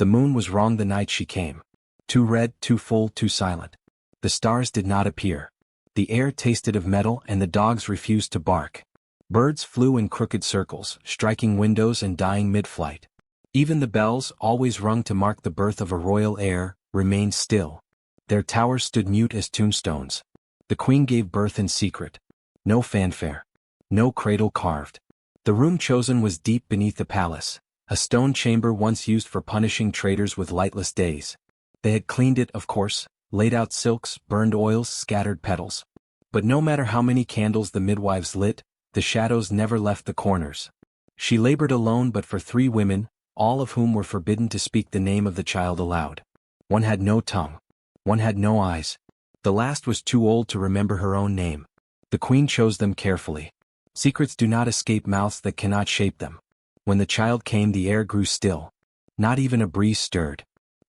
The moon was wrong the night she came. Too red, too full, too silent. The stars did not appear. The air tasted of metal and the dogs refused to bark. Birds flew in crooked circles, striking windows and dying mid-flight. Even the bells, always rung to mark the birth of a royal heir, remained still. Their towers stood mute as tombstones. The queen gave birth in secret. No fanfare. No cradle carved. The room chosen was deep beneath the palace, a stone chamber once used for punishing traitors with lightless days. They had cleaned it, of course, laid out silks, burned oils, scattered petals. But no matter how many candles the midwives lit, the shadows never left the corners. She labored alone but for 3 women, all of whom were forbidden to speak the name of the child aloud. One had no tongue. One had no eyes. The last was too old to remember her own name. The queen chose them carefully. Secrets do not escape mouths that cannot shape them. When the child came, the air grew still. Not even a breeze stirred.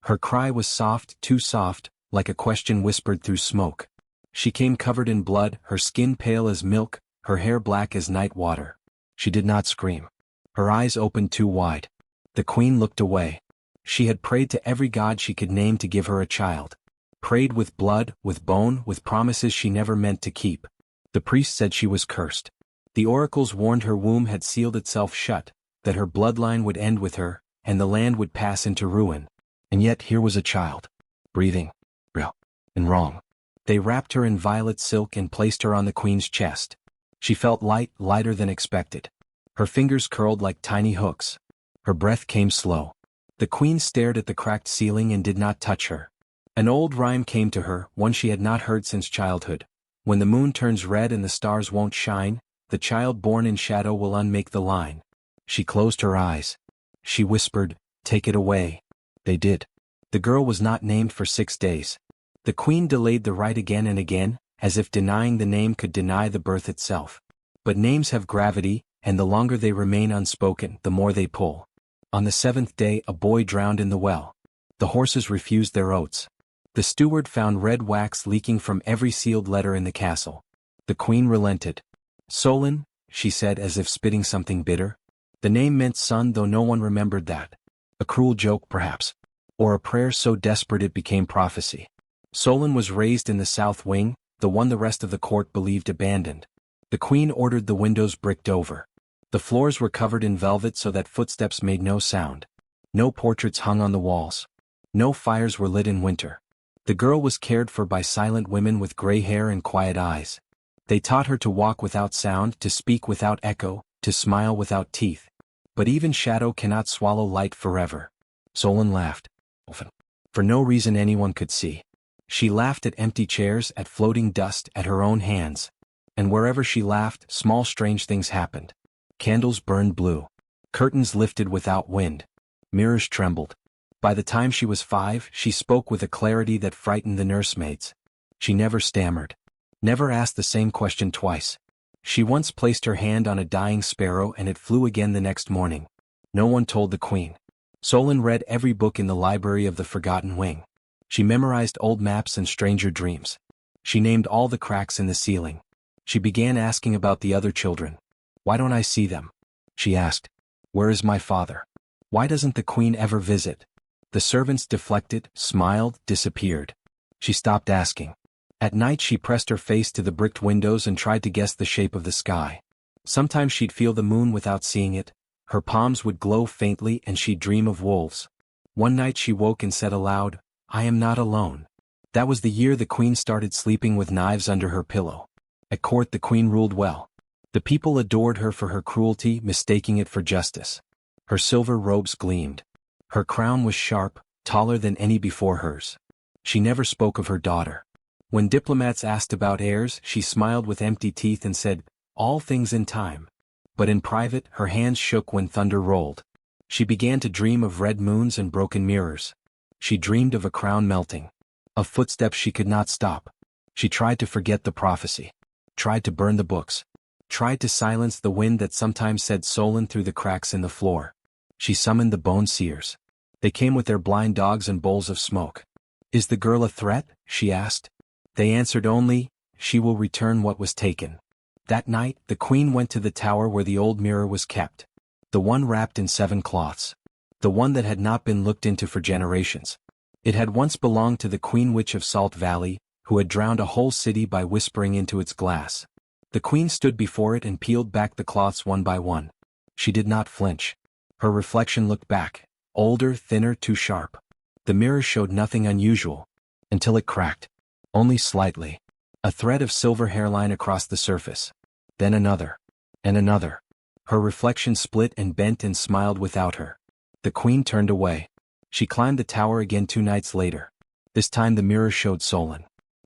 Her cry was soft, too soft, like a question whispered through smoke. She came covered in blood, her skin pale as milk, her hair black as night water. She did not scream. Her eyes opened too wide. The queen looked away. She had prayed to every god she could name to give her a child. Prayed with blood, with bone, with promises she never meant to keep. The priest said she was cursed. The oracles warned her womb had sealed itself shut, that her bloodline would end with her, and the land would pass into ruin. And yet here was a child. Breathing. Real. And wrong. They wrapped her in violet silk and placed her on the queen's chest. She felt light, lighter than expected. Her fingers curled like tiny hooks. Her breath came slow. The queen stared at the cracked ceiling and did not touch her. An old rhyme came to her, one she had not heard since childhood. When the moon turns red and the stars won't shine, the child born in shadow will unmake the line. She closed her eyes. She whispered, "Take it away." They did. The girl was not named for 6 days. The queen delayed the rite again and again, as if denying the name could deny the birth itself. But names have gravity, and the longer they remain unspoken, the more they pull. On the 7th day, a boy drowned in the well. The horses refused their oats. The steward found red wax leaking from every sealed letter in the castle. The queen relented. "Solon," she said as if spitting something bitter. The name meant son, though no one remembered that. A cruel joke, perhaps. Or a prayer so desperate it became prophecy. Solon was raised in the south wing, the one the rest of the court believed abandoned. The queen ordered the windows bricked over. The floors were covered in velvet so that footsteps made no sound. No portraits hung on the walls. No fires were lit in winter. The girl was cared for by silent women with gray hair and quiet eyes. They taught her to walk without sound, to speak without echo, to smile without teeth. But even shadow cannot swallow light forever. Solon laughed. Often. For no reason anyone could see. She laughed at empty chairs, at floating dust, at her own hands. And wherever she laughed, small strange things happened. Candles burned blue. Curtains lifted without wind. Mirrors trembled. By the time she was 5, she spoke with a clarity that frightened the nursemaids. She never stammered. Never asked the same question twice. She once placed her hand on a dying sparrow and it flew again the next morning. No one told the queen. Solon read every book in the library of the Forgotten Wing. She memorized old maps and stranger dreams. She named all the cracks in the ceiling. She began asking about the other children. "Why don't I see them?" she asked. "Where is my father? Why doesn't the queen ever visit?" The servants deflected, smiled, disappeared. She stopped asking. At night she pressed her face to the bricked windows and tried to guess the shape of the sky. Sometimes she'd feel the moon without seeing it. Her palms would glow faintly and she'd dream of wolves. One night she woke and said aloud, "I am not alone." That was the year the queen started sleeping with knives under her pillow. At court the queen ruled well. The people adored her for her cruelty, mistaking it for justice. Her silver robes gleamed. Her crown was sharp, taller than any before hers. She never spoke of her daughter. When diplomats asked about heirs, she smiled with empty teeth and said, "All things in time." But in private, her hands shook when thunder rolled. She began to dream of red moons and broken mirrors. She dreamed of a crown melting. Of footsteps she could not stop. She tried to forget the prophecy. Tried to burn the books. Tried to silence the wind that sometimes said Solon through the cracks in the floor. She summoned the bone seers. They came with their blind dogs and bowls of smoke. "Is the girl a threat?" she asked. They answered only, "She will return what was taken." That night, the queen went to the tower where the old mirror was kept. The one wrapped in 7 cloths. the one that had not been looked into for generations. It had once belonged to the Queen Witch of Salt Valley, who had drowned a whole city by whispering into its glass. The queen stood before it and peeled back the cloths one by one. She did not flinch. Her reflection looked back, older, thinner, too sharp. The mirror showed nothing unusual, until it cracked. Only slightly. A thread of silver hairline across the surface. Then another. And another. Her reflection split and bent and smiled without her. The queen turned away. She climbed the tower again 2 nights later. This time the mirror showed Solon.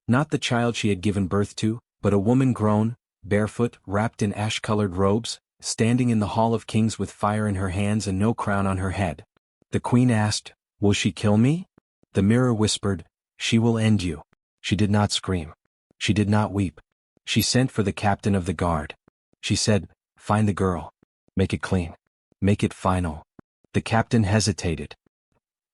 Not the child she had given birth to, but a woman grown, barefoot, wrapped in ash-colored robes, standing in the Hall of Kings with fire in her hands and no crown on her head. The queen asked, "Will she kill me?" The mirror whispered, "She will end you." She did not scream. She did not weep. She sent for the captain of the guard. She said, "Find the girl. Make it clean. Make it final." The captain hesitated.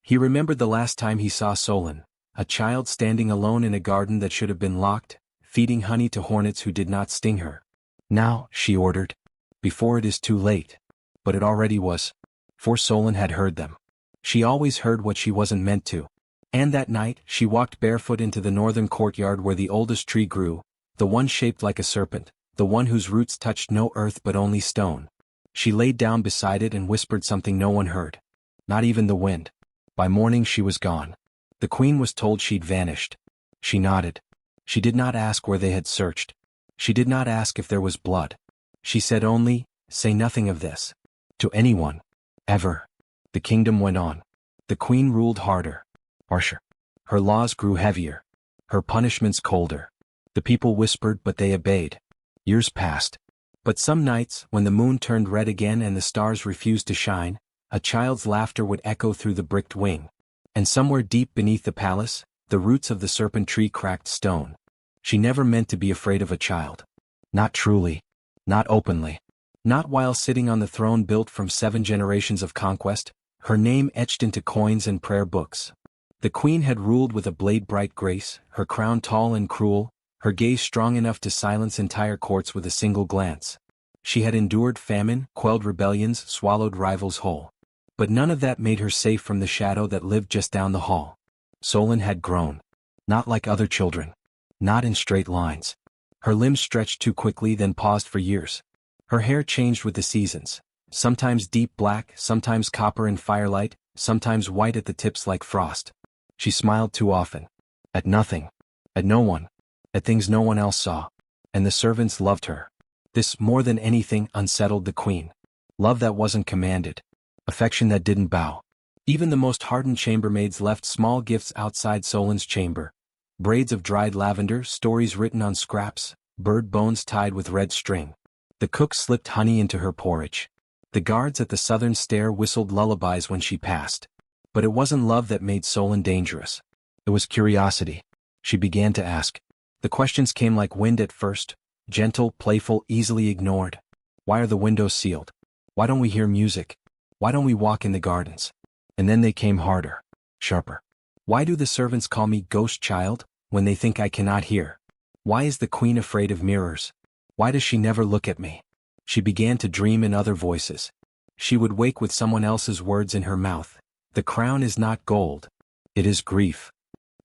He remembered the last time he saw Solon, a child standing alone in a garden that should have been locked, feeding honey to hornets who did not sting her. "Now," she ordered, "before it is too late." But it already was. For Solon had heard them. She always heard what she wasn't meant to. And that night, she walked barefoot into the northern courtyard where the oldest tree grew, the one shaped like a serpent, the one whose roots touched no earth but only stone. She laid down beside it and whispered something no one heard. Not even the wind. By morning she was gone. The queen was told she'd vanished. She nodded. She did not ask where they had searched. She did not ask if there was blood. She said only, "Say nothing of this. To anyone. Ever." The kingdom went on. The queen ruled harder. Harsher. Her laws grew heavier. Her punishments colder. The people whispered but they obeyed. Years passed. But some nights, when the moon turned red again and the stars refused to shine, a child's laughter would echo through the bricked wing. And somewhere deep beneath the palace, the roots of the serpent tree cracked stone. She never meant to be afraid of a child. Not truly. Not openly. Not while sitting on the throne built from 7 generations of conquest, her name etched into coins and prayer books. The queen had ruled with a blade-bright grace, her crown tall and cruel, her gaze strong enough to silence entire courts with a single glance. She had endured famine, quelled rebellions, swallowed rivals whole. But none of that made her safe from the shadow that lived just down the hall. Solon had grown. Not like other children. Not in straight lines. Her limbs stretched too quickly then paused for years. Her hair changed with the seasons. Sometimes deep black, sometimes copper in firelight, sometimes white at the tips like frost. She smiled too often. At nothing. At no one. At things no one else saw. And the servants loved her. This, more than anything, unsettled the queen. Love that wasn't commanded. Affection that didn't bow. Even the most hardened chambermaids left small gifts outside Solon's chamber. Braids of dried lavender, stories written on scraps, bird bones tied with red string. The cook slipped honey into her porridge. The guards at the southern stair whistled lullabies when she passed. But it wasn't love that made Solon dangerous. It was curiosity. She began to ask. The questions came like wind at first, gentle, playful, easily ignored. Why are the windows sealed? Why don't we hear music? Why don't we walk in the gardens? And then they came harder, sharper. Why do the servants call me ghost child, when they think I cannot hear? Why is the queen afraid of mirrors? Why does she never look at me? She began to dream in other voices. She would wake with someone else's words in her mouth. The crown is not gold. It is grief.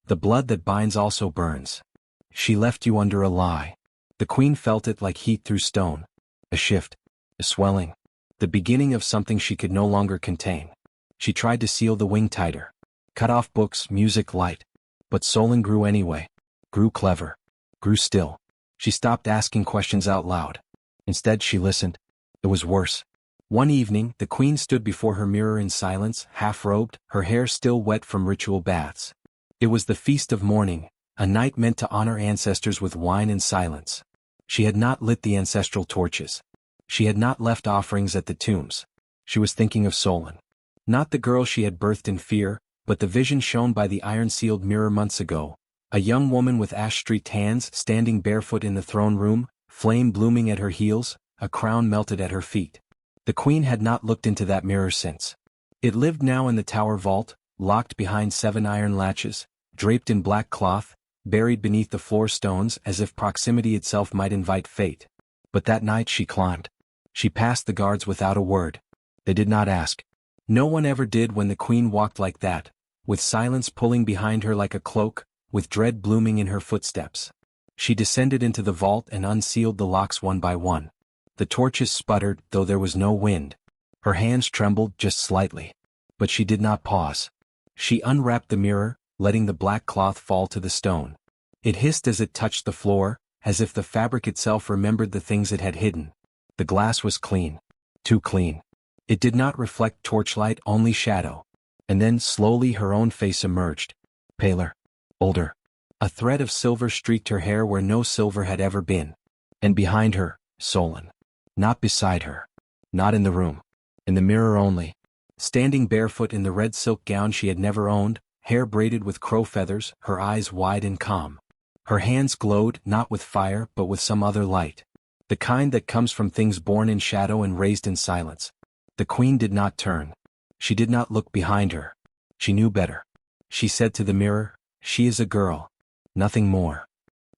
The blood that binds also burns. She left you under a lie. The queen felt it like heat through stone. A shift. A swelling. The beginning of something she could no longer contain. She tried to seal the wing tighter. Cut off books, music, light. But Solon grew anyway. Grew clever. Grew still. She stopped asking questions out loud. Instead she listened. It was worse. One evening, the queen stood before her mirror in silence, half-robed, her hair still wet from ritual baths. It was the feast of mourning, a night meant to honor ancestors with wine and silence. She had not lit the ancestral torches. She had not left offerings at the tombs. She was thinking of Solon. Not the girl she had birthed in fear, but the vision shown by the iron-sealed mirror months ago. A young woman with ash-streaked hands standing barefoot in the throne room, flame blooming at her heels, a crown melted at her feet. The queen had not looked into that mirror since. It lived now in the tower vault, locked behind 7 iron latches, draped in black cloth, buried beneath the floor stones as if proximity itself might invite fate. But that night she climbed. She passed the guards without a word. They did not ask. No one ever did when the queen walked like that, with silence pulling behind her like a cloak, with dread blooming in her footsteps. She descended into the vault and unsealed the locks one by one. The torches sputtered, though there was no wind. Her hands trembled just slightly. But she did not pause. She unwrapped the mirror, letting the black cloth fall to the stone. It hissed as it touched the floor, as if the fabric itself remembered the things it had hidden. The glass was clean. Too clean. It did not reflect torchlight, only shadow. And then slowly her own face emerged. Paler. Older. A thread of silver streaked her hair where no silver had ever been. And behind her, Solon. Not beside her. Not in the room. In the mirror only. Standing barefoot in the red silk gown she had never owned, hair braided with crow feathers, her eyes wide and calm. Her hands glowed, not with fire but with some other light. The kind that comes from things born in shadow and raised in silence. The queen did not turn. She did not look behind her. She knew better. She said to the mirror, "She is a girl. Nothing more."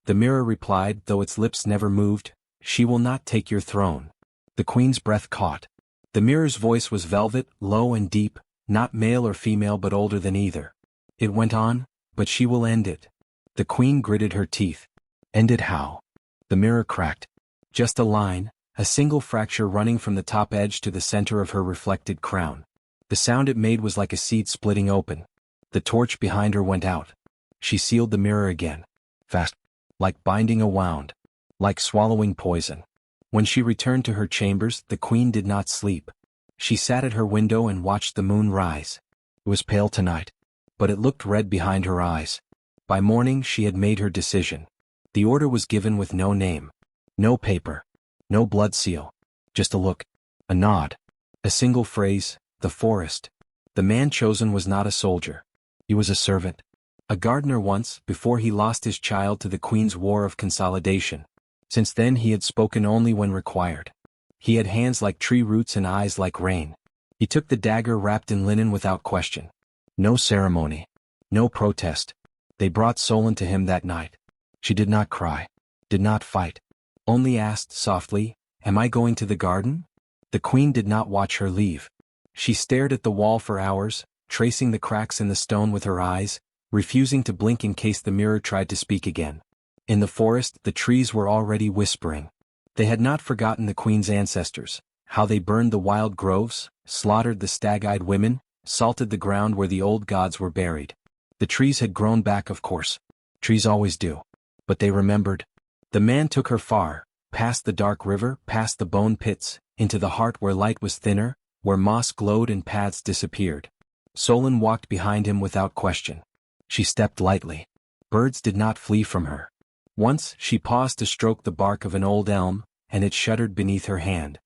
The mirror replied, though its lips never moved, "She will not take your throne." The queen's breath caught. The mirror's voice was velvet, low and deep, not male or female but older than either. It went on, "But she will end it." The queen gritted her teeth. "End it how?" The mirror cracked. Just a line, a single fracture running from the top edge to the center of her reflected crown. The sound it made was like a seed splitting open. The torch behind her went out. She sealed the mirror again. Fast. Like binding a wound. Like swallowing poison. When she returned to her chambers, the queen did not sleep. She sat at her window and watched the moon rise. It was pale tonight. But it looked red behind her eyes. By morning she had made her decision. The order was given with no name. No paper. No blood seal. Just a look. A nod. A single phrase, "The forest." The man chosen was not a soldier. He was a servant. A gardener once, before he lost his child to the queen's war of consolidation. Since then he had spoken only when required. He had hands like tree roots and eyes like rain. He took the dagger wrapped in linen without question. No ceremony. No protest. They brought Solon to him that night. She did not cry. Did not fight. Only asked softly, "Am I going to the garden?" The queen did not watch her leave. She stared at the wall for hours, tracing the cracks in the stone with her eyes, refusing to blink in case the mirror tried to speak again. In the forest, the trees were already whispering. They had not forgotten the queen's ancestors, how they burned the wild groves, slaughtered the stag-eyed women, salted the ground where the old gods were buried. The trees had grown back, of course. Trees always do. But they remembered. The man took her far, past the dark river, past the bone pits, into the heart where light was thinner, where moss glowed and paths disappeared. Solon walked behind him without question. She stepped lightly. Birds did not flee from her. Once she paused to stroke the bark of an old elm, and it shuddered beneath her hand.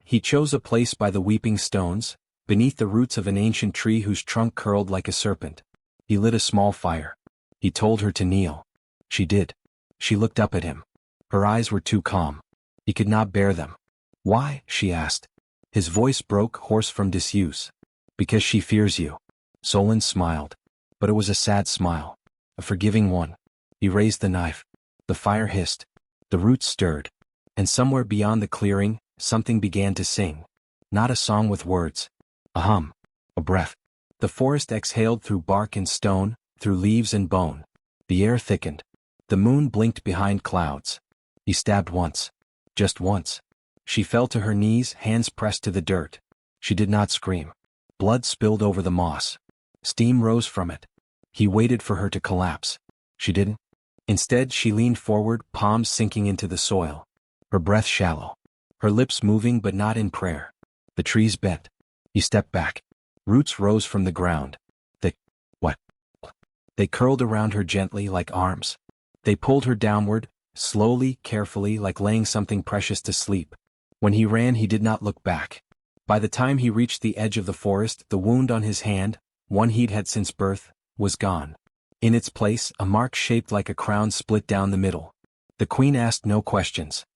He chose a place by the weeping stones, beneath the roots of an ancient tree whose trunk curled like a serpent. He lit a small fire. He told her to kneel. She did. She looked up at him. Her eyes were too calm. He could not bear them. "Why?" she asked. His voice broke, hoarse from disuse. "Because she fears you." Solon smiled. But it was a sad smile. A forgiving one. He raised the knife. The fire hissed. The roots stirred. And somewhere beyond the clearing, something began to sing. Not a song with words. A hum. A breath. The forest exhaled through bark and stone, through leaves and bone. The air thickened. The moon blinked behind clouds. He stabbed once. Just once. She fell to her knees, hands pressed to the dirt. She did not scream. Blood spilled over the moss. Steam rose from it. He waited for her to collapse. She didn't. Instead, she leaned forward, palms sinking into the soil. Her breath shallow. Her lips moving but not in prayer. The trees bent. He stepped back. Roots rose from the ground. What? They curled around her gently like arms. They pulled her downward, slowly, carefully, like laying something precious to sleep. When he ran, he did not look back. By the time he reached the edge of the forest, the wound on his hand, one he'd had since birth, was gone. In its place, a mark shaped like a crown split down the middle. The queen asked no questions.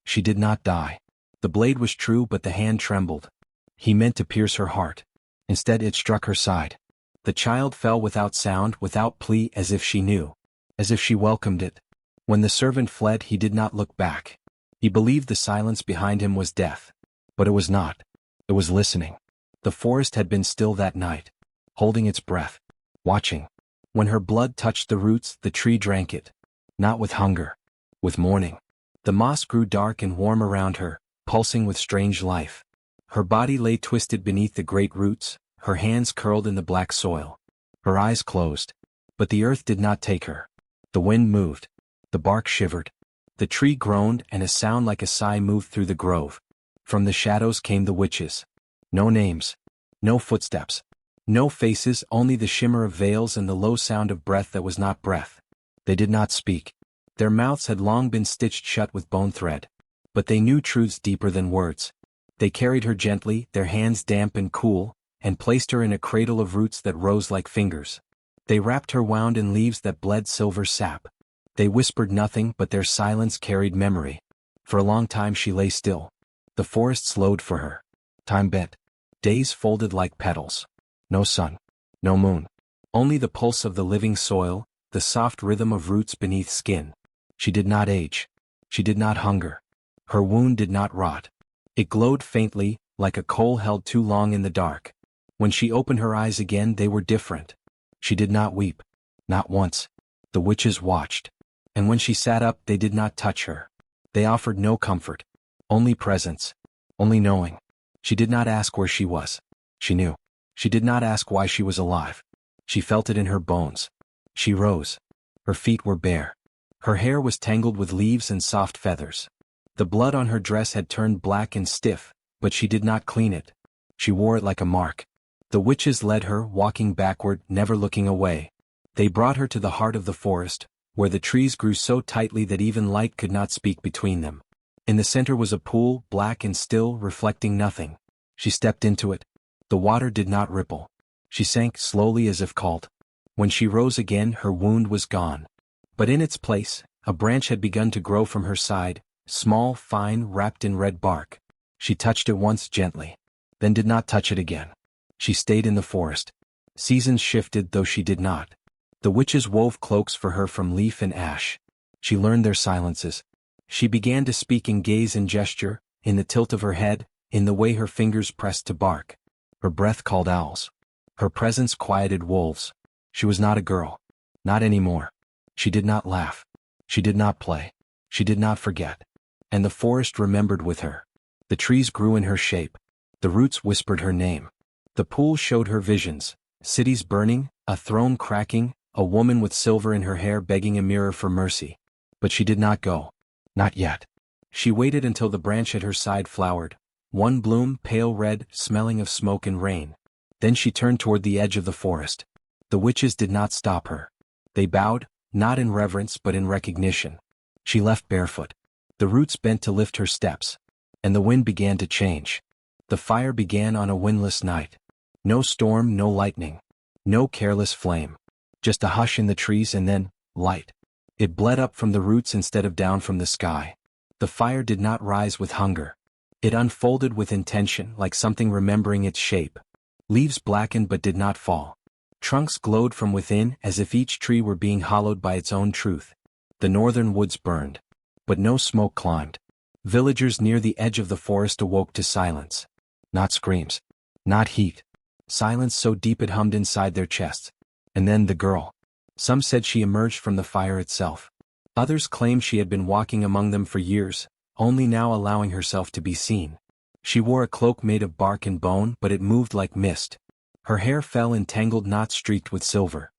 She did not die. The blade was true, but the hand trembled. He meant to pierce her heart. Instead, it struck her side. The child fell without sound, without plea, as if she knew. As if she welcomed it. When the servant fled, he did not look back. He believed the silence behind him was death. But it was not. It was listening. The forest had been still that night, holding its breath, watching. When her blood touched the roots, the tree drank it. Not with hunger, with mourning. The moss grew dark and warm around her, pulsing with strange life. Her body lay twisted beneath the great roots, her hands curled in the black soil. Her eyes closed. But the earth did not take her. The wind moved. The bark shivered. The tree groaned, and a sound like a sigh moved through the grove. From the shadows came the witches. No names. No footsteps. No faces, only the shimmer of veils and the low sound of breath that was not breath. They did not speak. Their mouths had long been stitched shut with bone thread. But they knew truths deeper than words. They carried her gently, their hands damp and cool, and placed her in a cradle of roots that rose like fingers. They wrapped her wound in leaves that bled silver sap. They whispered nothing, but their silence carried memory. For a long time she lay still. The forest slowed for her. Time bent. Days folded like petals. No sun. No moon. Only the pulse of the living soil, the soft rhythm of roots beneath skin. She did not age. She did not hunger. Her wound did not rot. It glowed faintly, like a coal held too long in the dark. When she opened her eyes again, they were different. She did not weep. Not once. The witches watched. And when she sat up, they did not touch her. They offered no comfort. Only presence. Only knowing. She did not ask where she was. She knew. She did not ask why she was alive. She felt it in her bones. She rose. Her feet were bare. Her hair was tangled with leaves and soft feathers. The blood on her dress had turned black and stiff, but she did not clean it. She wore it like a mark. The witches led her, walking backward, never looking away. They brought her to the heart of the forest, where the trees grew so tightly that even light could not speak between them. In the center was a pool, black and still, reflecting nothing. She stepped into it. The water did not ripple. She sank slowly as if called. When she rose again, her wound was gone. But in its place, a branch had begun to grow from her side, small, fine, wrapped in red bark. She touched it once gently, then did not touch it again. She stayed in the forest. Seasons shifted, though she did not. The witches wove cloaks for her from leaf and ash. She learned their silences. She began to speak in gaze and gesture, in the tilt of her head, in the way her fingers pressed to bark. Her breath called owls. Her presence quieted wolves. She was not a girl. Not anymore. She did not laugh. She did not play. She did not forget. And the forest remembered with her. The trees grew in her shape. The roots whispered her name. The pool showed her visions. Cities burning, a throne cracking, a woman with silver in her hair begging a mirror for mercy. But she did not go. Not yet. She waited until the branch at her side flowered. One bloom, pale red, smelling of smoke and rain. Then she turned toward the edge of the forest. The witches did not stop her. They bowed, not in reverence but in recognition. She left barefoot. The roots bent to lift her steps. And the wind began to change. The fire began on a windless night. No storm, no lightning. No careless flame. Just a hush in the trees and then, light. It bled up from the roots instead of down from the sky. The fire did not rise with hunger. It unfolded with intention, like something remembering its shape. Leaves blackened but did not fall. Trunks glowed from within as if each tree were being hollowed by its own truth. The northern woods burned. But no smoke climbed. Villagers near the edge of the forest awoke to silence. Not screams. Not heat. Silence so deep it hummed inside their chests. And then the girl. Some said she emerged from the fire itself. Others claimed she had been walking among them for years, only now allowing herself to be seen. She wore a cloak made of bark and bone, but it moved like mist. Her hair fell in tangled knots streaked with silver.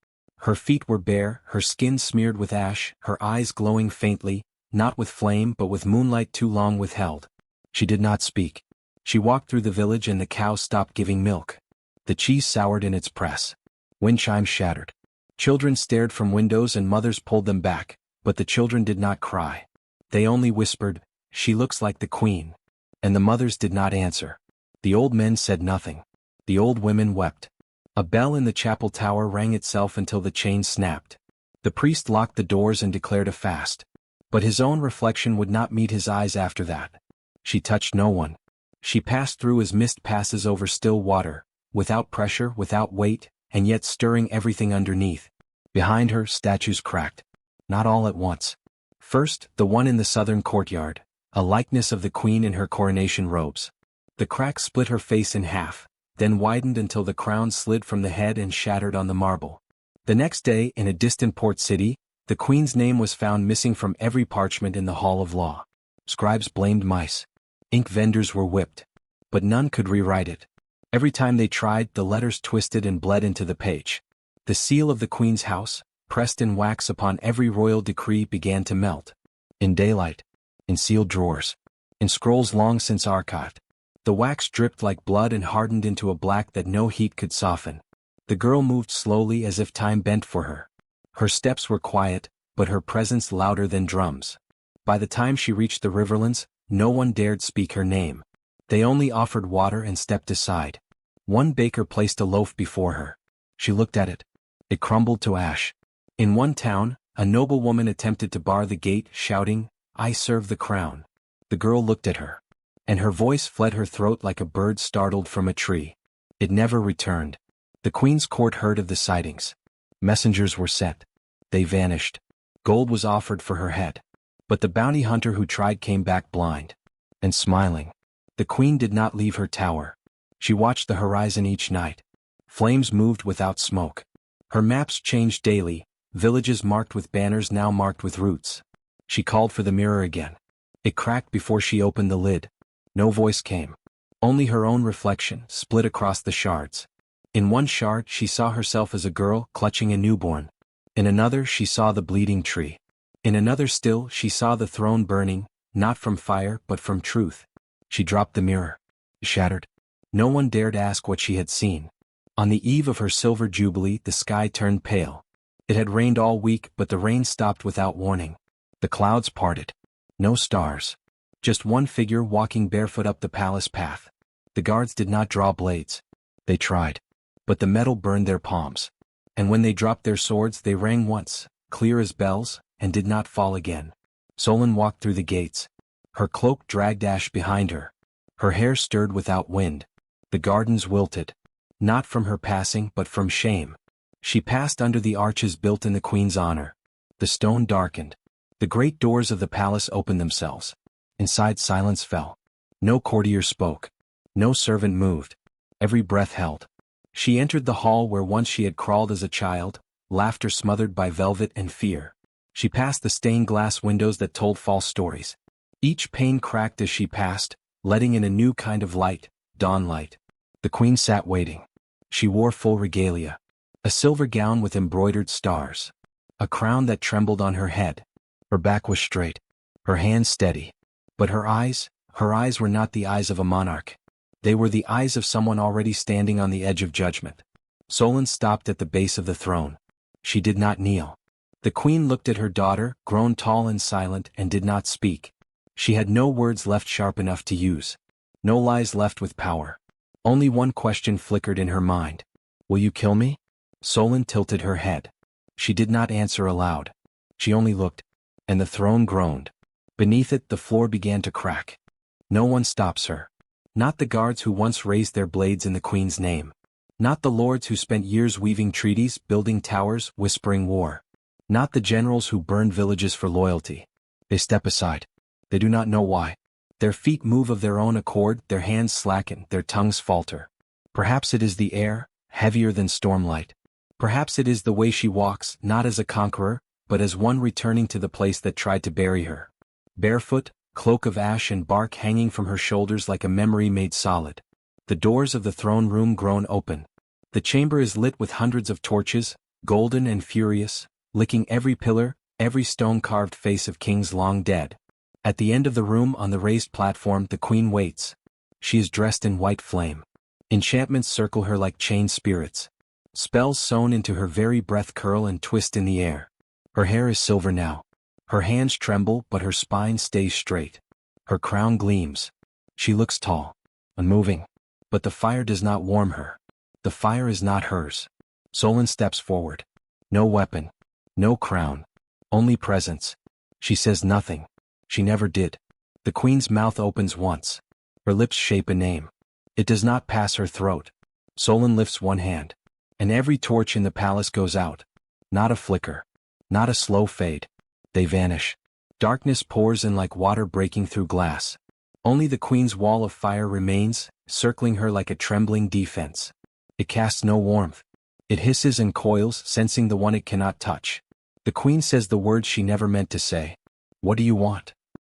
Her feet were bare, her skin smeared with ash, her eyes glowing faintly, not with flame but with moonlight too long withheld. She did not speak. She walked through the village and the cows stopped giving milk. The cheese soured in its press. Wind chimes shattered. Children stared from windows and mothers pulled them back, but the children did not cry. They only whispered, "She looks like the queen." And the mothers did not answer. The old men said nothing. The old women wept. A bell in the chapel tower rang itself until the chain snapped. The priest locked the doors and declared a fast. But his own reflection would not meet his eyes after that. She touched no one. She passed through as mist passes over still water, without pressure, without weight, and yet stirring everything underneath. Behind her, statues cracked. Not all at once. First, the one in the southern courtyard, a likeness of the queen in her coronation robes. The crack split her face in half. then widened until the crown slid from the head and shattered on the marble. The next day, in a distant port city, the queen's name was found missing from every parchment in the Hall of Law. Scribes blamed mice. Ink vendors were whipped. But none could rewrite it. Every time they tried, the letters twisted and bled into the page. The seal of the queen's house, pressed in wax upon every royal decree, began to melt. In daylight. In sealed drawers. In scrolls long since archived. The wax dripped like blood and hardened into a black that no heat could soften. The girl moved slowly as if time bent for her. Her steps were quiet, but her presence louder than drums. By the time she reached the riverlands, no one dared speak her name. They only offered water and stepped aside. One baker placed a loaf before her. She looked at it. It crumbled to ash. In one town, a noblewoman attempted to bar the gate, shouting, "I serve the crown." The girl looked at her. And her voice fled her throat like a bird startled from a tree. It never returned. The queen's court heard of the sightings. Messengers were sent. They vanished. Gold was offered for her head. But the bounty hunter who tried came back blind. And smiling. The queen did not leave her tower. She watched the horizon each night. Flames moved without smoke. Her maps changed daily, villages marked with banners now marked with roots. She called for the mirror again. It cracked before she opened the lid. No voice came. Only her own reflection, split across the shards. In one shard she saw herself as a girl clutching a newborn. In another she saw the bleeding tree. In another still she saw the throne burning, not from fire but from truth. She dropped the mirror. Shattered. No one dared ask what she had seen. On the eve of her silver jubilee the sky turned pale. It had rained all week, but the rain stopped without warning. The clouds parted. No stars. Just one figure walking barefoot up the palace path. The guards did not draw blades. They tried. But the metal burned their palms. And when they dropped their swords they rang once, clear as bells, and did not fall again. Solon walked through the gates. Her cloak dragged ash behind her. Her hair stirred without wind. The gardens wilted. Not from her passing but from shame. She passed under the arches built in the queen's honor. The stone darkened. The great doors of the palace opened themselves. Inside silence fell. No courtier spoke. No servant moved. Every breath held. She entered the hall where once she had crawled as a child, laughter smothered by velvet and fear. She passed the stained glass windows that told false stories. Each pane cracked as she passed, letting in a new kind of light, dawn light. The queen sat waiting. She wore full regalia. A silver gown with embroidered stars. A crown that trembled on her head. Her back was straight. Her hands steady. But her eyes were not the eyes of a monarch. They were the eyes of someone already standing on the edge of judgment. Solon stopped at the base of the throne. She did not kneel. The queen looked at her daughter, grown tall and silent, and did not speak. She had no words left sharp enough to use. No lies left with power. Only one question flickered in her mind. "Will you kill me?" Solon tilted her head. She did not answer aloud. She only looked. And the throne groaned. Beneath it the floor began to crack. No one stops her. Not the guards who once raised their blades in the queen's name. Not the lords who spent years weaving treaties, building towers, whispering war. Not the generals who burned villages for loyalty. They step aside. They do not know why. Their feet move of their own accord, their hands slacken, their tongues falter. Perhaps it is the air, heavier than stormlight. Perhaps it is the way she walks, not as a conqueror, but as one returning to the place that tried to bury her. Barefoot, cloak of ash and bark hanging from her shoulders like a memory made solid. The doors of the throne room groan open. The chamber is lit with hundreds of torches, golden and furious, licking every pillar, every stone-carved face of kings long dead. At the end of the room on the raised platform the queen waits. She is dressed in white flame. Enchantments circle her like chained spirits. Spells sewn into her very breath curl and twist in the air. Her hair is silver now. Her hands tremble but her spine stays straight. Her crown gleams. She looks tall, unmoving. But the fire does not warm her. The fire is not hers. Solon steps forward. No weapon. No crown. Only presence. She says nothing. She never did. The queen's mouth opens once. Her lips shape a name. It does not pass her throat. Solon lifts one hand. And every torch in the palace goes out. Not a flicker. Not a slow fade. They vanish. Darkness pours in like water breaking through glass. Only the queen's wall of fire remains, circling her like a trembling defense. It casts no warmth. It hisses and coils, sensing the one it cannot touch. The queen says the words she never meant to say. What do you want?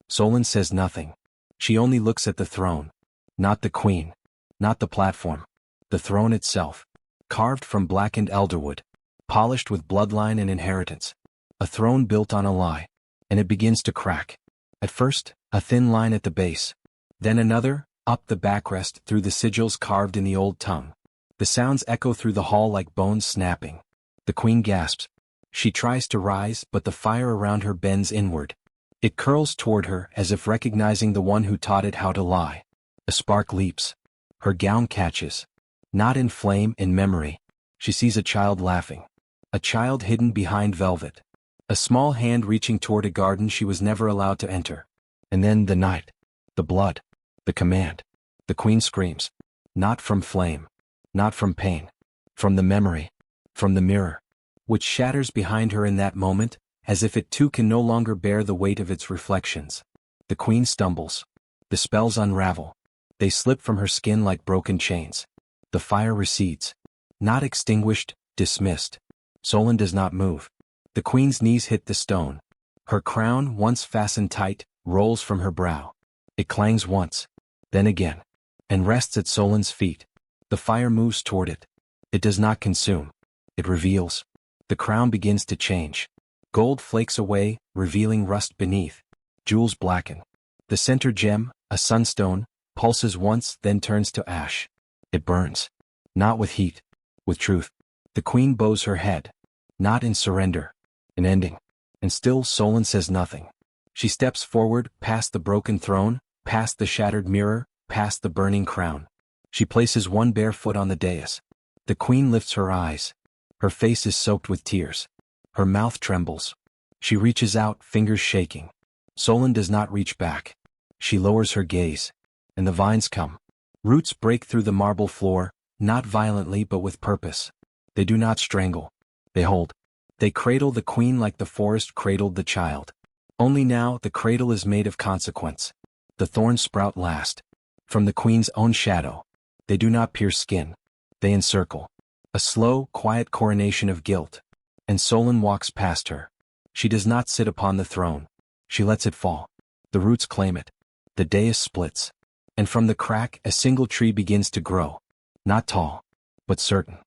Solon says nothing. She only looks at the throne. Not the queen. Not the platform. The throne itself. Carved from blackened elderwood. Polished with bloodline and inheritance. A throne built on a lie. And it begins to crack. At first, a thin line at the base. Then another, up the backrest through the sigils carved in the old tongue. The sounds echo through the hall like bones snapping. The queen gasps. She tries to rise, but the fire around her bends inward. It curls toward her as if recognizing the one who taught it how to lie. A spark leaps. Her gown catches. Not in flame, in memory. She sees a child laughing. A child hidden behind velvet. A small hand reaching toward a garden she was never allowed to enter. And then the night. The blood. The command. The queen screams. Not from flame. Not from pain. From the memory. From the mirror. Which shatters behind her in that moment, as if it too can no longer bear the weight of its reflections. The queen stumbles. The spells unravel. They slip from her skin like broken chains. The fire recedes. Not extinguished, dismissed. Solon does not move. The queen's knees hit the stone. Her crown, once fastened tight, rolls from her brow. It clangs once. Then again. And rests at Solon's feet. The fire moves toward it. It does not consume. It reveals. The crown begins to change. Gold flakes away, revealing rust beneath. Jewels blacken. The center gem, a sunstone, pulses once, then turns to ash. It burns. Not with heat. With truth. The queen bows her head. Not in surrender. In ending. And still Solon says nothing. She steps forward, past the broken throne, past the shattered mirror, past the burning crown. She places one bare foot on the dais. The queen lifts her eyes. Her face is soaked with tears. Her mouth trembles. She reaches out, fingers shaking. Solon does not reach back. She lowers her gaze. And the vines come. Roots break through the marble floor, not violently but with purpose. They do not strangle. They hold. They cradle the queen like the forest cradled the child. Only now the cradle is made of consequence. The thorns sprout last. From the queen's own shadow. They do not pierce skin. They encircle. A slow, quiet coronation of guilt. And Solon walks past her. She does not sit upon the throne. She lets it fall. The roots claim it. The dais splits. And from the crack a single tree begins to grow. Not tall, but certain.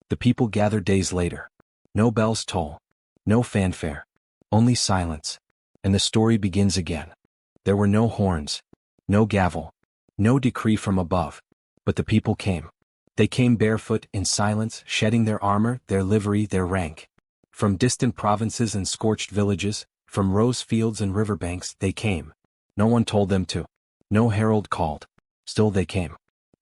The people gather days later. No bells toll. No fanfare. Only silence. And the story begins again. There were no horns. No gavel. No decree from above. But the people came. They came barefoot, in silence, shedding their armor, their livery, their rank. From distant provinces and scorched villages, from rose fields and riverbanks, they came. No one told them to. No herald called. Still they came.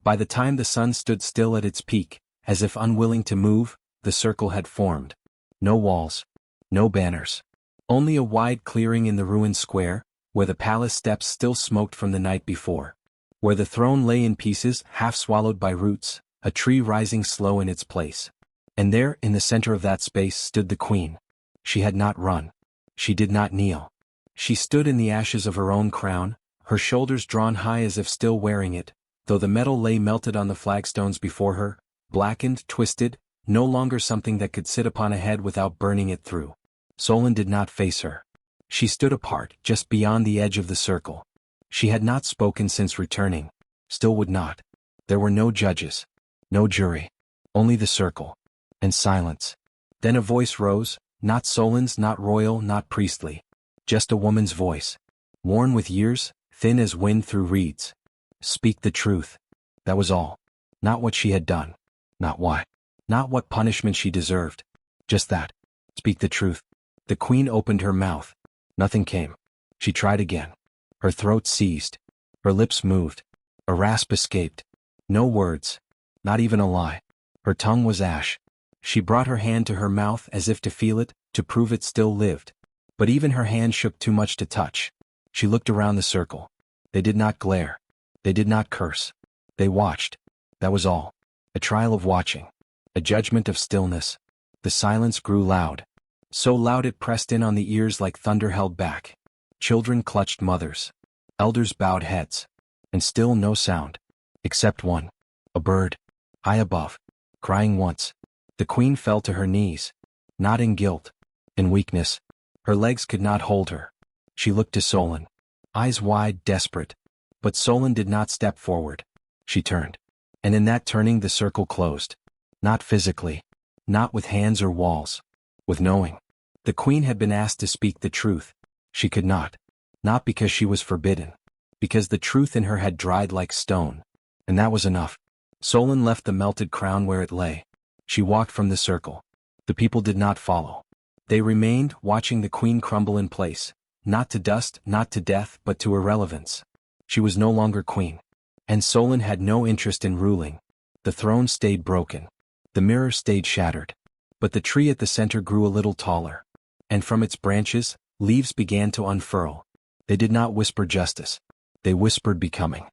By the time the sun stood still at its peak, as if unwilling to move, the circle had formed. No walls. No banners. Only a wide clearing in the ruined square, where the palace steps still smoked from the night before. Where the throne lay in pieces, half swallowed by roots, a tree rising slow in its place. And there, in the center of that space, stood the queen. She had not run. She did not kneel. She stood in the ashes of her own crown, her shoulders drawn high as if still wearing it, though the metal lay melted on the flagstones before her, blackened, twisted, no longer something that could sit upon a head without burning it through. Solon did not face her. She stood apart, just beyond the edge of the circle. She had not spoken since returning. Still would not. There were no judges. No jury. Only the circle. And silence. Then a voice rose, not Solon's, not royal, not priestly. Just a woman's voice. Worn with years, thin as wind through reeds. Speak the truth. That was all. Not what she had done. Not why. Not what punishment she deserved. Just that. Speak the truth. The queen opened her mouth. Nothing came. She tried again. Her throat seized. Her lips moved. A rasp escaped. No words. Not even a lie. Her tongue was ash. She brought her hand to her mouth as if to feel it, to prove it still lived. But even her hand shook too much to touch. She looked around the circle. They did not glare. They did not curse. They watched. That was all. A trial of watching. A judgment of stillness. The silence grew loud. So loud it pressed in on the ears like thunder held back. Children clutched mothers. Elders bowed heads. and still no sound. Except one. A bird. High above. Crying once. The queen fell to her knees. Not in guilt. In weakness. Her legs could not hold her. She looked to Solon. Eyes wide, desperate. But Solon did not step forward. She turned. And in that turning the circle closed. Not physically. Not with hands or walls. With knowing. The queen had been asked to speak the truth. She could not. Not because she was forbidden. Because the truth in her had dried like stone. And that was enough. Solon left the melted crown where it lay. She walked from the circle. The people did not follow. They remained, watching the queen crumble in place. Not to dust, not to death, but to irrelevance. She was no longer queen. And Solon had no interest in ruling. The throne stayed broken. The mirror stayed shattered. But the tree at the center grew a little taller. And from its branches, leaves began to unfurl. They did not whisper justice. They whispered becoming.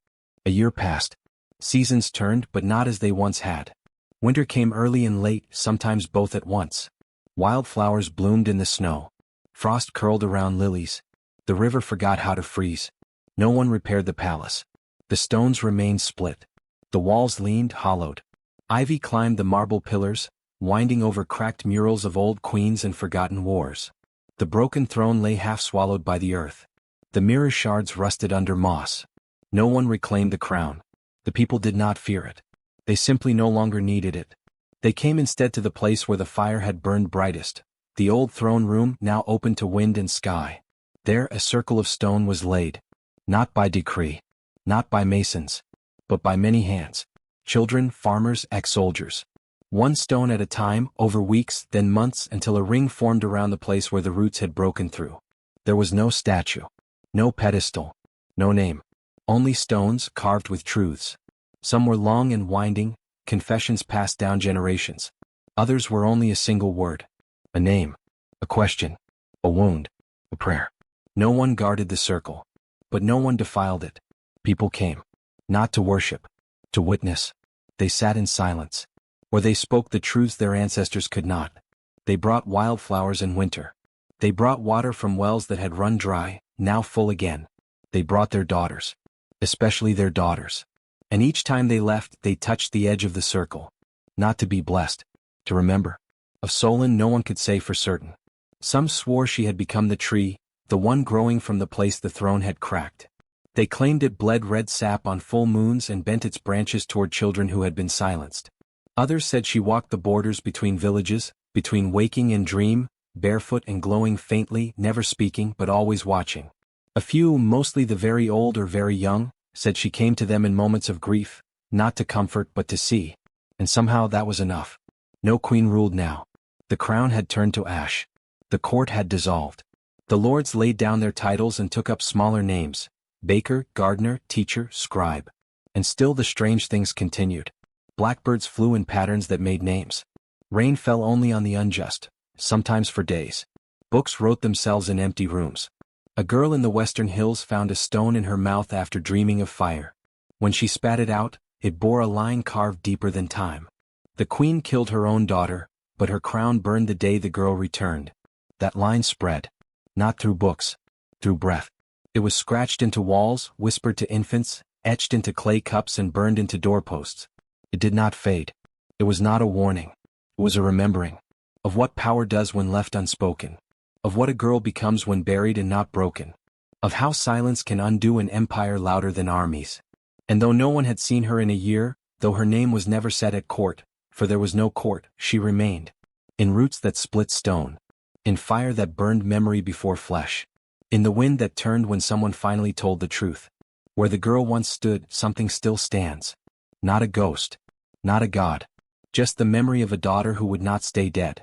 A year passed. Seasons turned, but not as they once had. Winter came early and late, sometimes both at once. Wildflowers bloomed in the snow. Frost curled around lilies. The river forgot how to freeze. No one repaired the palace. The stones remained split. The walls leaned, hollowed. Ivy climbed the marble pillars, winding over cracked murals of old queens and forgotten wars. The broken throne lay half swallowed by the earth. The mirror shards rusted under moss. No one reclaimed the crown. The people did not fear it. They simply no longer needed it. They came instead to the place where the fire had burned brightest, the old throne room now open to wind and sky. There a circle of stone was laid. Not by decree. Not by masons. But by many hands. Children, farmers, ex-soldiers. One stone at a time, over weeks, then months, until a ring formed around the place where the roots had broken through. There was no statue. No pedestal. No name. Only stones carved with truths. Some were long and winding, confessions passed down generations. Others were only a single word. A name. A question. A wound. A prayer. No one guarded the circle. But no one defiled it. People came. Not to worship. To witness. They sat in silence. Or they spoke the truths their ancestors could not. They brought wildflowers in winter. They brought water from wells that had run dry, now full again. They brought their daughters. Especially their daughters. And each time they left, they touched the edge of the circle. Not to be blessed. To remember. Of Solon no one could say for certain. Some swore she had become the tree, the one growing from the place the throne had cracked. They claimed it bled red sap on full moons and bent its branches toward children who had been silenced. Others said she walked the borders between villages, between waking and dream, barefoot and glowing faintly, never speaking but always watching. A few, mostly the very old or very young, said she came to them in moments of grief, not to comfort but to see. And somehow that was enough. No queen ruled now. The crown had turned to ash. The court had dissolved. The lords laid down their titles and took up smaller names: baker, gardener, teacher, scribe. And still the strange things continued. Blackbirds flew in patterns that made names. Rain fell only on the unjust, sometimes for days. Books wrote themselves in empty rooms. A girl in the western hills found a stone in her mouth after dreaming of fire. When she spat it out, it bore a line carved deeper than time. The queen killed her own daughter, but her crown burned the day the girl returned. That line spread. Not through books. Through breath. It was scratched into walls, whispered to infants, etched into clay cups and burned into doorposts. It did not fade. It was not a warning. It was a remembering. Of what power does when left unspoken. Of what a girl becomes when buried and not broken. Of how silence can undo an empire louder than armies. And though no one had seen her in a year, though her name was never said at court, for there was no court, she remained. In roots that split stone. In fire that burned memory before flesh. In the wind that turned when someone finally told the truth. Where the girl once stood, something still stands. Not a ghost. Not a god. Just the memory of a daughter who would not stay dead.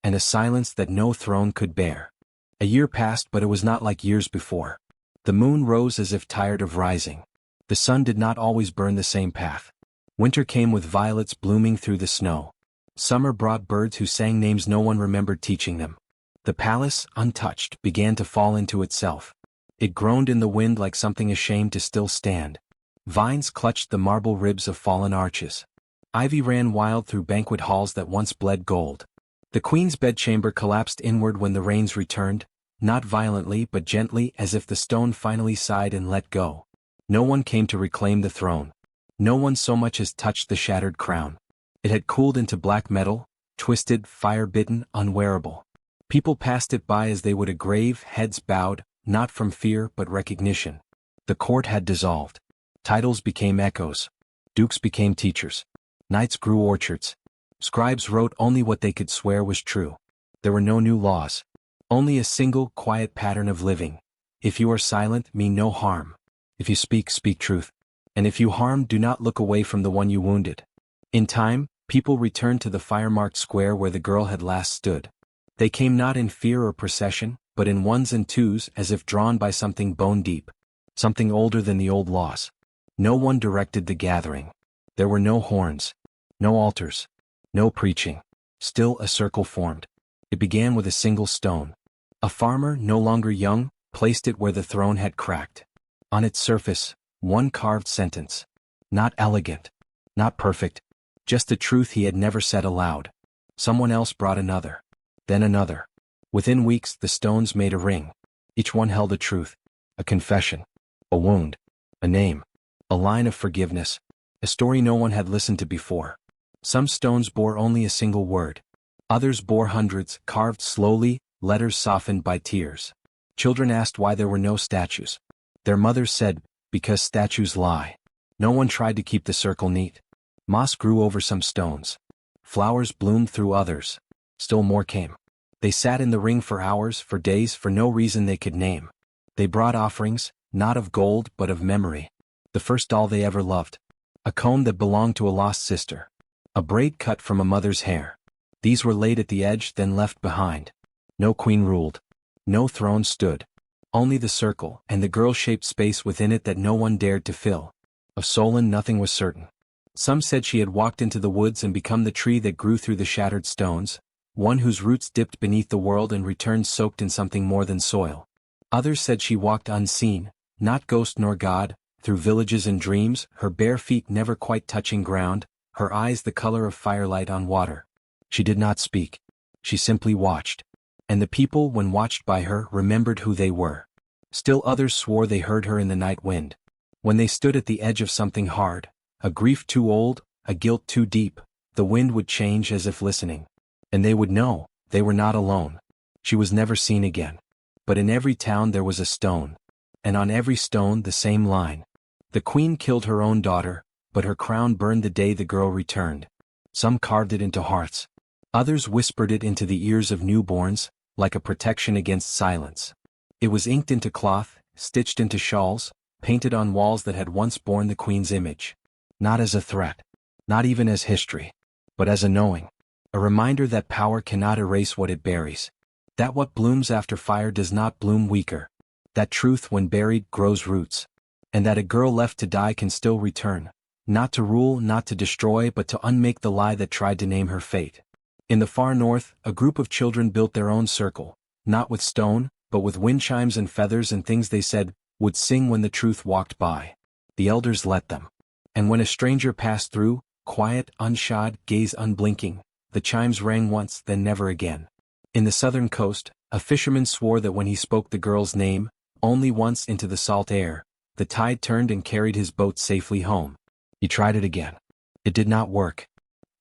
And a silence that no throne could bear. A year passed, but it was not like years before. The moon rose as if tired of rising. The sun did not always burn the same path. Winter came with violets blooming through the snow. Summer brought birds who sang names no one remembered teaching them. The palace, untouched, began to fall into itself. It groaned in the wind like something ashamed to still stand. Vines clutched the marble ribs of fallen arches. Ivy ran wild through banquet halls that once bled gold. The queen's bedchamber collapsed inward when the rains returned, not violently but gently, as if the stone finally sighed and let go. No one came to reclaim the throne. No one so much as touched the shattered crown. It had cooled into black metal, twisted, fire-bitten, unwearable. People passed it by as they would a grave, heads bowed, not from fear but recognition. The court had dissolved. Titles became echoes. Dukes became teachers. Knights grew orchards. Scribes wrote only what they could swear was true. There were no new laws. Only a single, quiet pattern of living. If you are silent, mean no harm. If you speak, speak truth. And if you harm, do not look away from the one you wounded. In time, people returned to the fire-marked square where the girl had last stood. They came not in fear or procession, but in ones and twos as if drawn by something bone-deep. Something older than the old laws. No one directed the gathering. There were no horns. No altars. No preaching. Still a circle formed. It began with a single stone. A farmer, no longer young, placed it where the throne had cracked. On its surface, one carved sentence. Not elegant. Not perfect. Just a truth he had never said aloud. Someone else brought another. Then another. Within weeks, the stones made a ring. Each one held a truth. A confession. A wound. A name. A line of forgiveness. A story no one had listened to before. Some stones bore only a single word. Others bore hundreds, carved slowly, letters softened by tears. Children asked why there were no statues. Their mothers said, because statues lie. No one tried to keep the circle neat. Moss grew over some stones. Flowers bloomed through others. Still more came. They sat in the ring for hours, for days, for no reason they could name. They brought offerings, not of gold but of memory. The first doll they ever loved. A comb that belonged to a lost sister. A braid cut from a mother's hair. These were laid at the edge, then left behind. No queen ruled. No throne stood. Only the circle, and the girl-shaped space within it that no one dared to fill. Of Solon nothing was certain. Some said she had walked into the woods and become the tree that grew through the shattered stones, one whose roots dipped beneath the world and returned soaked in something more than soil. Others said she walked unseen, not ghost nor god, through villages and dreams, her bare feet never quite touching ground, her eyes the color of firelight on water. She did not speak. She simply watched. And the people, when watched by her, remembered who they were. Still others swore they heard her in the night wind. When they stood at the edge of something hard, a grief too old, a guilt too deep, the wind would change as if listening. And they would know, they were not alone. She was never seen again. But in every town there was a stone. And on every stone the same line. The queen killed her own daughter, but her crown burned the day the girl returned. Some carved it into hearts. Others whispered it into the ears of newborns, like a protection against silence. It was inked into cloth, stitched into shawls, painted on walls that had once borne the queen's image. Not as a threat. Not even as history. But as a knowing. A reminder that power cannot erase what it buries. That what blooms after fire does not bloom weaker. That truth, when buried, grows roots. And that a girl left to die can still return. Not to rule, not to destroy, but to unmake the lie that tried to name her fate. In the far north, a group of children built their own circle, not with stone, but with wind chimes and feathers and things they said would sing when the truth walked by. The elders let them. And when a stranger passed through, quiet, unshod, gaze unblinking, the chimes rang once, then never again. In the southern coast, a fisherman swore that when he spoke the girl's name, only once into the salt air, the tide turned and carried his boat safely home. He tried it again. It did not work.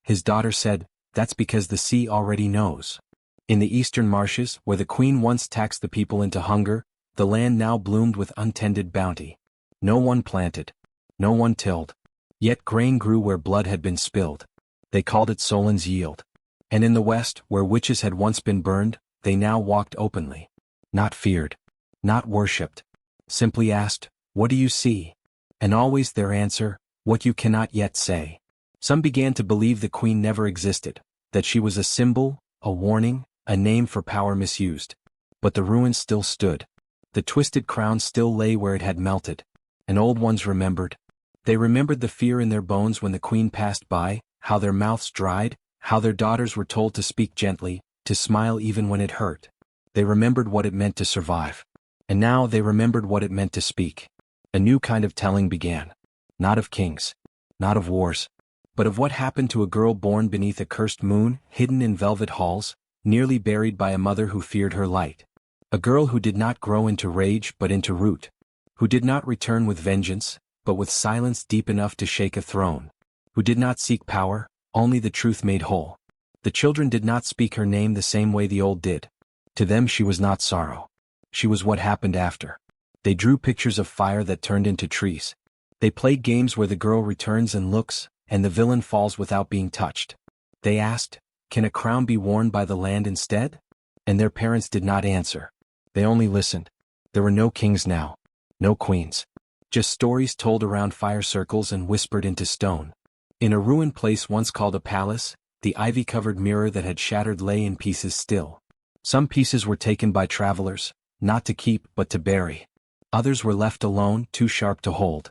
His daughter said, "That's because the sea already knows." In the eastern marshes, where the queen once taxed the people into hunger, the land now bloomed with untended bounty. No one planted. No one tilled. Yet grain grew where blood had been spilled. They called it Solon's yield. And in the west, where witches had once been burned, they now walked openly. Not feared. Not worshipped. Simply asked, "What do you see?" And always their answer, "What you cannot yet say." Some began to believe the queen never existed, that she was a symbol, a warning, a name for power misused. But the ruins still stood. The twisted crown still lay where it had melted. And old ones remembered. They remembered the fear in their bones when the queen passed by, how their mouths dried, how their daughters were told to speak gently, to smile even when it hurt. They remembered what it meant to survive. And now they remembered what it meant to speak. A new kind of telling began. Not of kings. Not of wars. But of what happened to a girl born beneath a cursed moon, hidden in velvet halls, nearly buried by a mother who feared her light. A girl who did not grow into rage but into root. who did not return with vengeance, but with silence deep enough to shake a throne, who did not seek power, only the truth made whole. The children did not speak her name the same way the old did. To them she was not sorrow. She was what happened after. They drew pictures of fire that turned into trees. They played games where the girl returns and looks, and the villain falls without being touched. They asked, "Can a crown be worn by the land instead?" And their parents did not answer. They only listened. There were no kings now. No queens. Just stories told around fire circles and whispered into stone. In a ruined place once called a palace, the ivy-covered mirror that had shattered lay in pieces still. Some pieces were taken by travelers, not to keep but to bury. Others were left alone, too sharp to hold.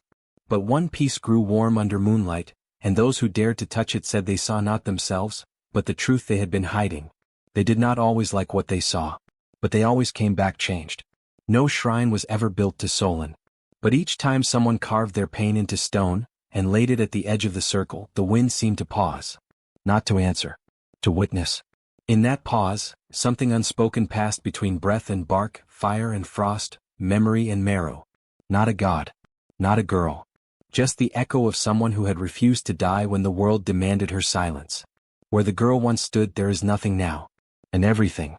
But one piece grew warm under moonlight, and those who dared to touch it said they saw not themselves, but the truth they had been hiding. They did not always like what they saw, but they always came back changed. No shrine was ever built to Solon. But each time someone carved their pain into stone, and laid it at the edge of the circle, the wind seemed to pause. Not to answer. To witness. In that pause, something unspoken passed between breath and bark, fire and frost, memory and marrow. Not a god. Not a girl. Just the echo of someone who had refused to die when the world demanded her silence. Where the girl once stood there is nothing now. And everything.